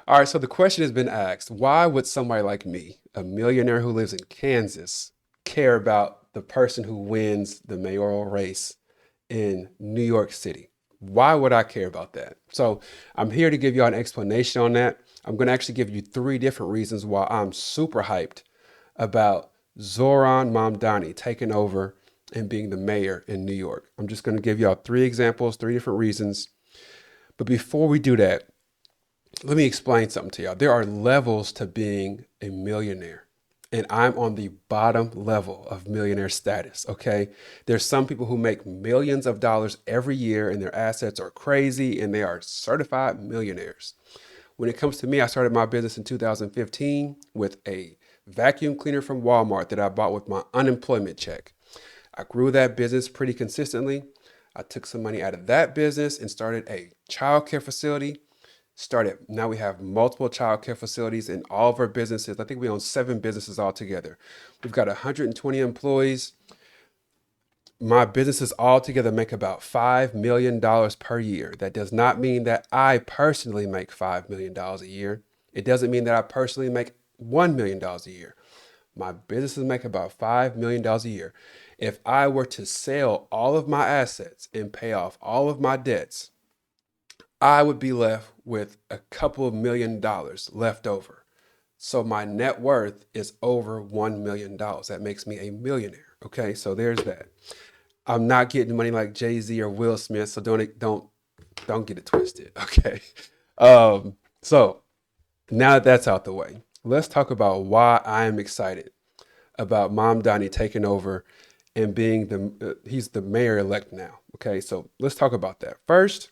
All right, so the question has been asked, why would somebody like me, a millionaire who lives in Kansas, care about the person who wins the mayoral race in New York City? Why would I care about that? So I'm here to give you an explanation on that. I'm going to actually give you three different reasons why I'm super hyped about Zohran Mamdani taking over and being the mayor in New York. I'm just going to give y'all three examples, three different reasons. But before we do that, let me explain something to y'all. There are levels to being a millionaire. And I'm on the bottom level of millionaire status, okay? There's some people who make millions of dollars every year and their assets are crazy and they are certified millionaires. When it comes to me, I started my business in 2015 with a vacuum cleaner from Walmart that I bought with my unemployment check. I grew that business pretty consistently. I took some money out of that business and started a childcare facility. Now we have multiple childcare facilities in all of our businesses. I think we own 7 businesses altogether. We've got 120 employees. My businesses altogether make about $5 million per year. That does not mean that I personally make $5 million a year. It doesn't mean that I personally make $1 million a year. My businesses make about $5 million a year. If I were to sell all of my assets and pay off all of my debts, I would be left with a couple of $1 million left over. So my net worth is over $1 million. That makes me a millionaire. Okay, so there's that. I'm not getting money like Jay-Z or Will Smith, so don't get it twisted. Okay. So now that that's out the way, let's talk about why I am excited about Mamdani taking over and being he's the mayor elect now. Okay, so let's talk about that. First,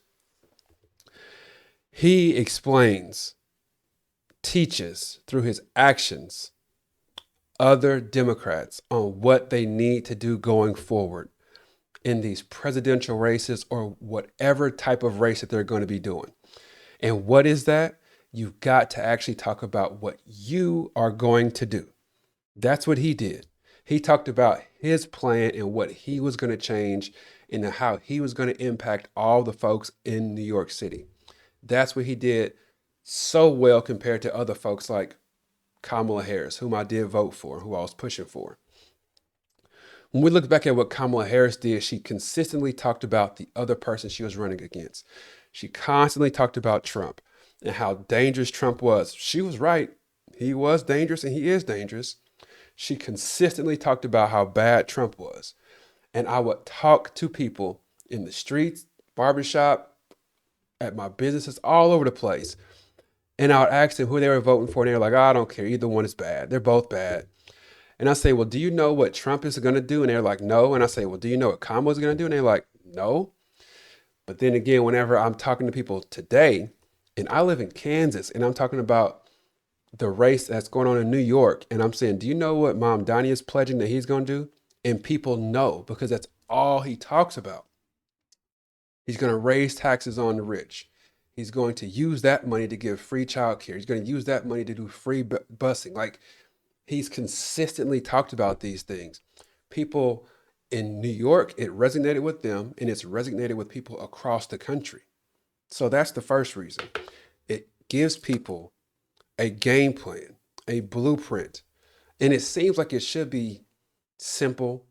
he explains, teaches through his actions other Democrats on what they need to do going forward in these presidential races or whatever type of race that they're going to be doing. And what is that? You've got to actually talk about what you are going to do. That's what he did. He talked about his plan and what he was going to change and how he was going to impact all the folks in New York City. That's what he did so well compared to other folks like Kamala Harris, whom I did vote for, who I was pushing for. When we look back at what Kamala Harris did, she consistently talked about the other person she was running against. She constantly talked about Trump and how dangerous Trump was. She was right. He was dangerous and he is dangerous. She consistently talked about how bad Trump was. And I would talk to people in the streets, barbershop, at my businesses, all over the place. And I would ask them who they were voting for. And they were like, oh, I don't care. Either one is bad. They're both bad. And I say, well, do you know what Trump is going to do? And they're like, no. And I say, well, do you know what Kamala's going to do? And they're like, no. But then again, whenever I'm talking to people today, and I live in Kansas, and I'm talking about the race that's going on in New York, and I'm saying, do you know what Mamdani is pledging that he's going to do? And people know because that's all he talks about. He's going to raise taxes on the rich. He's going to use that money to give free childcare. He's going to use that money to do free busing. Like, he's consistently talked about these things. People in New York, it resonated with them, and it's resonated with people across the country. So that's the first reason. It gives people a game plan, a blueprint, and it seems like it should be simple.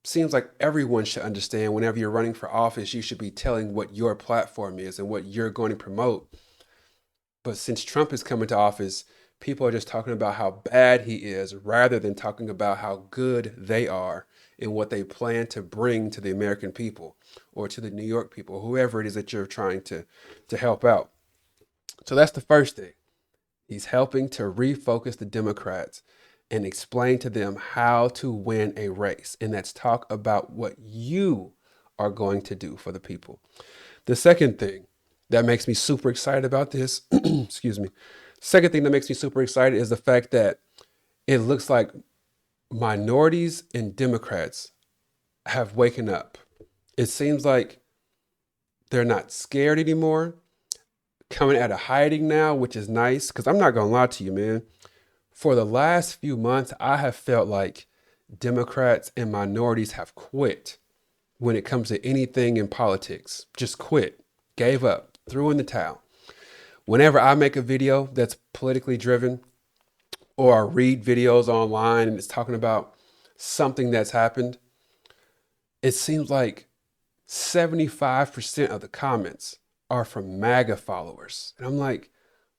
Seems like everyone should understand whenever you're running for office, you should be telling what your platform is and what you're going to promote. But since Trump is coming to office, people are just talking about how bad he is rather than talking about how good they are and what they plan to bring to the American people or to the New York people, whoever it is that you're trying to help out. So that's the first thing. He's helping to refocus the Democrats and explain to them how to win a race. And that's talk about what you are going to do for the people. The second thing that makes me super excited about this, excuse me, second thing that makes me super excited is the fact that it looks like minorities and Democrats have waken up. It seems like they're not scared anymore, coming out of hiding now, which is nice. Because I'm not going to lie to you, man. For the last few months, I have felt like Democrats and minorities have quit when it comes to anything in politics. Just quit, gave up, threw in the towel. Whenever I make a video that's politically driven, or I read videos online and it's talking about something that's happened, it seems like 75% of the comments are from MAGA followers. And I'm like,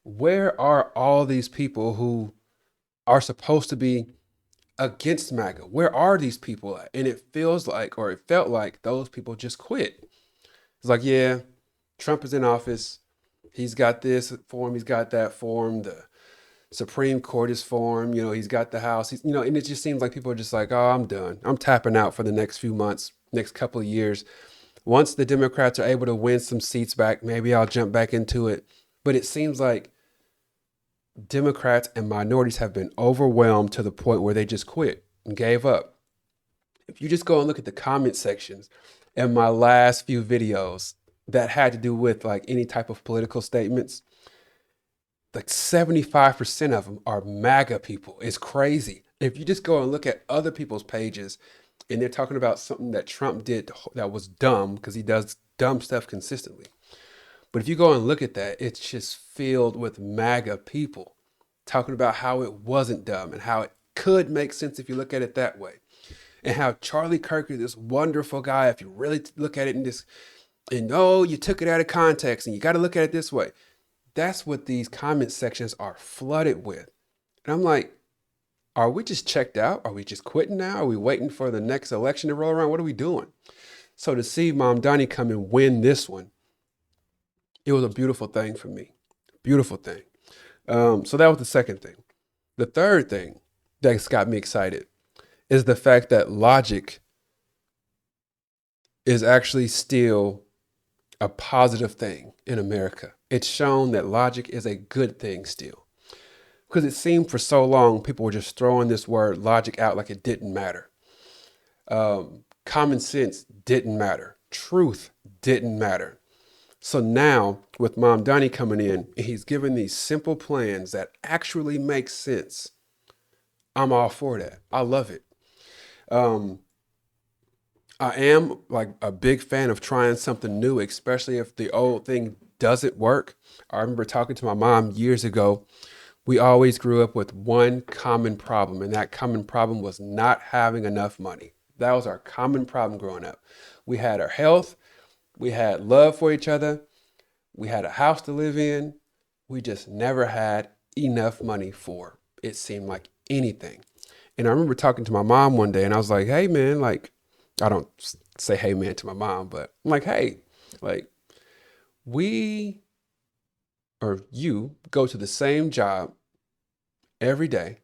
where are all these people who are supposed to be against MAGA? Where are these people at? And it feels like, or it felt like, those people just quit. It's like, yeah, Trump is in office. He's got this for him. He's got that for him. The Supreme Court is for him. He's got the House. And it just seems like people are just like, oh, I'm done. I'm tapping out for the next few months, next couple of years. Once the Democrats are able to win some seats back, maybe I'll jump back into it. But it seems like Democrats and minorities have been overwhelmed to the point where they just quit and gave up. If you just go and look at the comment sections in my last few videos that had to do with like any type of political statements, like 75% of them are MAGA people. It's crazy. If you just go and look at other people's pages and they're talking about something that Trump did that was dumb, because he does dumb stuff consistently. But if you go and look at that, it's just filled with MAGA people talking about how it wasn't dumb and how it could make sense if you look at it that way. And how Charlie Kirk is this wonderful guy if you really look at it in this, and oh, you took it out of context and you got to look at it this way. That's what these comment sections are flooded with. And I'm like, are we just checked out? Are we just quitting now? Are we waiting for the next election to roll around? What are we doing? So to see Mamdani come and win this one, it was a beautiful thing for me. Beautiful thing. So that was the second thing. The third thing that's got me excited is the fact that logic is actually still a positive thing in America. It's shown that logic is a good thing still. Because it seemed for so long people were just throwing this word logic out like it didn't matter. Common sense didn't matter. Truth didn't matter. So now with Mamdani coming in, and he's giving these simple plans that actually make sense, I'm all for that. I love it. I am like a big fan of trying something new, especially if the old thing doesn't work. I remember talking to my mom years ago. We always grew up with one common problem, and that common problem was not having enough money. That was our common problem growing up. We had our health, we had love for each other, we had a house to live in. We just never had enough money for, it seemed like, anything. And I remember talking to my mom one day and I was like, hey man, like, I don't say hey man to my mom, but I'm like, hey, like, we or you go to the same job every day.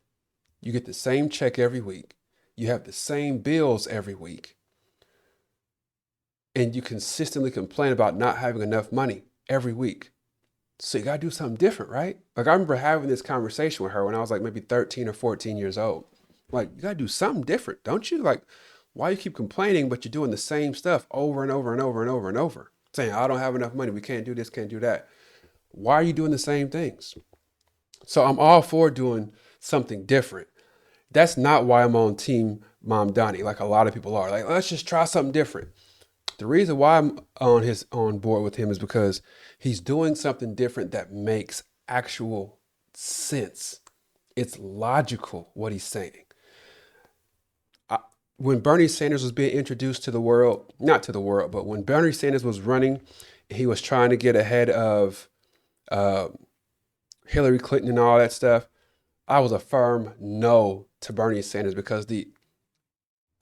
You get the same check every week. You have the same bills every week. And you consistently complain about not having enough money every week. So you got to do something different, right? Like I remember having this conversation with her when I was like maybe 13 or 14 years old. Like, you got to do something different, don't you? Like, why you keep complaining, but you're doing the same stuff over and over and over and over and over, saying, I don't have enough money. We can't do this, can't do that. Why are you doing the same things? So I'm all for doing something different. That's not why I'm on Team Mamdani, like a lot of people are. Like, let's just try something different. The reason why I'm on board with him is because he's doing something different that makes actual sense. It's logical what he's saying. When Bernie Sanders was being introduced to the world, not to the world, but when Bernie Sanders was running, he was trying to get ahead of Hillary Clinton and all that stuff. I was a firm no to Bernie Sanders because the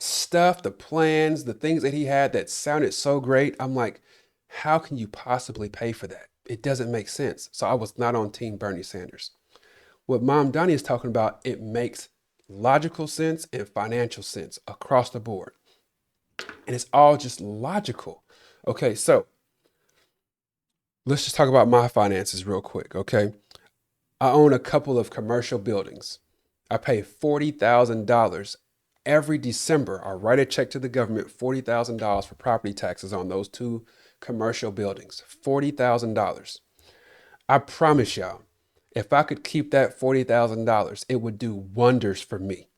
stuff, the plans, the things that he had that sounded so great, I'm like, how can you possibly pay for that? It doesn't make sense. So I was not on Team Bernie Sanders. What Mamdani is talking about, it makes logical sense and financial sense across the board. And it's all just logical. Okay, so let's just talk about my finances real quick, okay? I own a couple of commercial buildings. I pay $40,000 every December. I write a check to the government, $40,000 for property taxes on those two commercial buildings. $40,000. I promise y'all, if I could keep that $40,000, it would do wonders for me.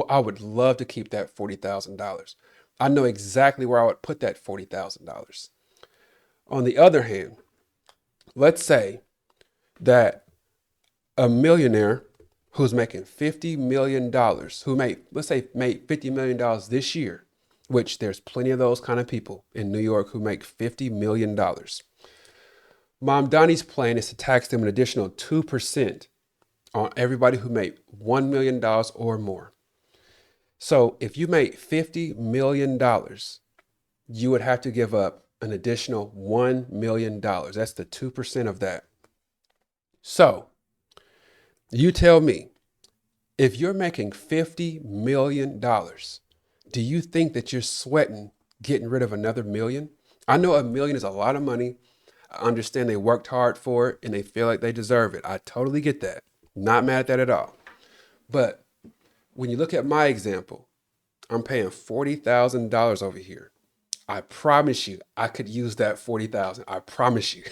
I would love to keep that $40,000. I know exactly where I would put that $40,000. On the other hand, let's say that a millionaire who's making $50 million, who made, let's say, made $50 million this year, which there's plenty of those kind of people in New York who make $50 million. Mamdani's plan is to tax them an additional 2% on everybody who made $1 million or more. So if you made $50 million, you would have to give up an additional $1 million. That's the 2% of that. So you tell me, if you're making $50 million, do you think that you're sweating getting rid of another million? I know $1 million is a lot of money. I understand they worked hard for it and they feel like they deserve it. I totally get that. Not mad at that at all. But when you look at my example, I'm paying $40,000 over here. I promise you, I could use that $40,000. I promise you.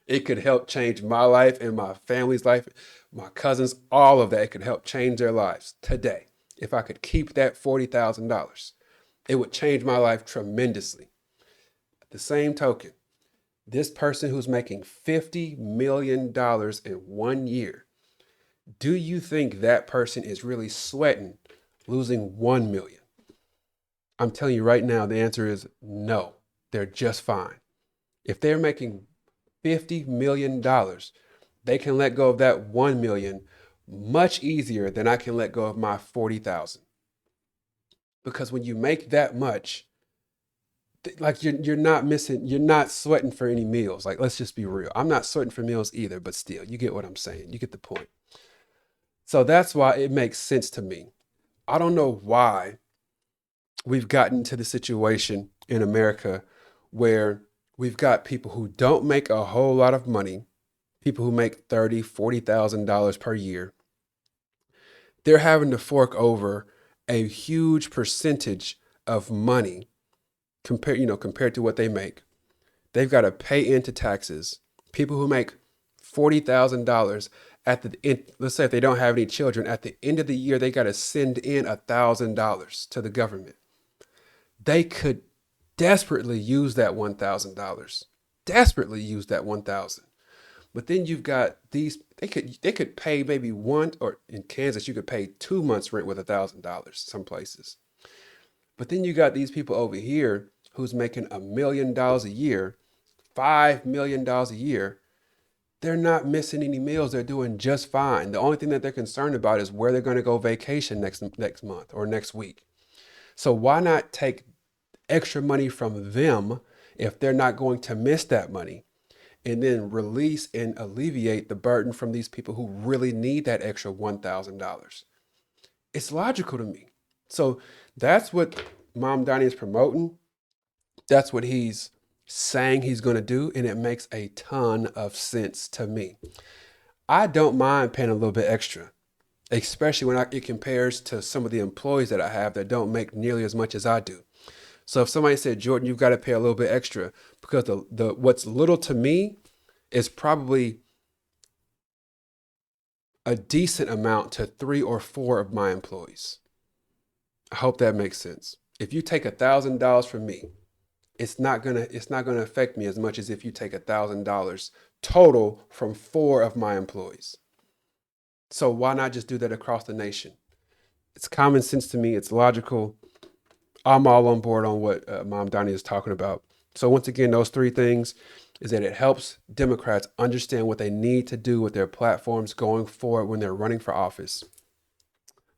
It could help change my life and my family's life, my cousins, all of that. It could help change their lives today. If I could keep that $40,000, it would change my life tremendously. At the same token, this person who's making $50 million in 1 year, do you think that person is really sweating losing 1 million? I'm telling you right now, the answer is no. They're just fine. If they're making $50 million, they can let go of that 1 million much easier than I can let go of my 40,000. Because when you make that much, like you're not missing, you're not sweating for any meals. Like, let's just be real. I'm not sweating for meals either, but still, you get what I'm saying. You get the point. So that's why it makes sense to me. I don't know why we've gotten to the situation in America where we've got people who don't make a whole lot of money, people who make $30,000, $40,000 per year. They're having to fork over a huge percentage of money compared to what they make. They've got to pay into taxes. People who make $40,000 at the end, let's say if they don't have any children, at the end of the year, they got to send in $1,000 to the government. They could desperately use that $1,000. Desperately use that $1,000. But then you've got these, they could pay maybe one, or in Kansas, you could pay 2 months rent with $1,000 some places. But then you got these people over here who's making $1 million a year, $5 million a year. They're not missing any meals. They're doing just fine. The only thing that they're concerned about is where they're going to go vacation next month or next week. So why not take extra money from them if they're not going to miss that money, and then release and alleviate the burden from these people who really need that extra $1,000? It's logical to me. So that's what Mamdani is promoting. That's what he's saying he's going to do, and it makes a ton of sense to me. I don't mind paying a little bit extra, especially when it compares to some of the employees that I have that don't make nearly as much as I do. So if somebody said, Jordan, you've got to pay a little bit extra, because the what's little to me is probably a decent amount to 3 or 4 of my employees. I hope that makes sense. If you take $1,000 from me, it's not gonna affect me as much as if you take $1,000 total from 4 of my employees. So why not just do that across the nation? It's common sense to me. It's logical. I'm all on board on what Mamdani is talking about. So once again, those 3 things is that it helps Democrats understand what they need to do with their platforms going forward when they're running for office.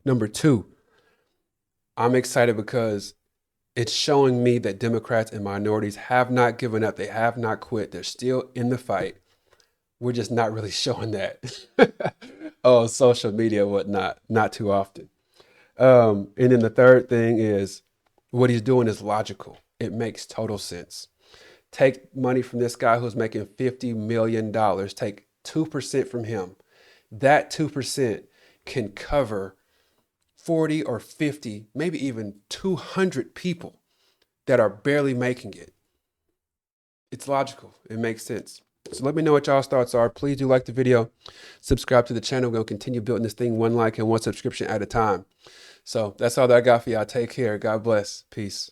Number 2, I'm excited because it's showing me that Democrats and minorities have not given up. They have not quit. They're still in the fight. We're just not really showing that on social media and whatnot, not too often. And then the third thing is what he's doing is logical. It makes total sense. Take money from this guy who's making $50 million, take 2% from him. That 2% can cover 40 or 50, maybe even 200 people that are barely making it. It's logical. It makes sense. So let me know what y'all's thoughts are. Please do like the video, subscribe to the channel. We're going to continue building this thing 1 like and 1 subscription at a time. So that's all that I got for y'all. Take care. God bless. Peace.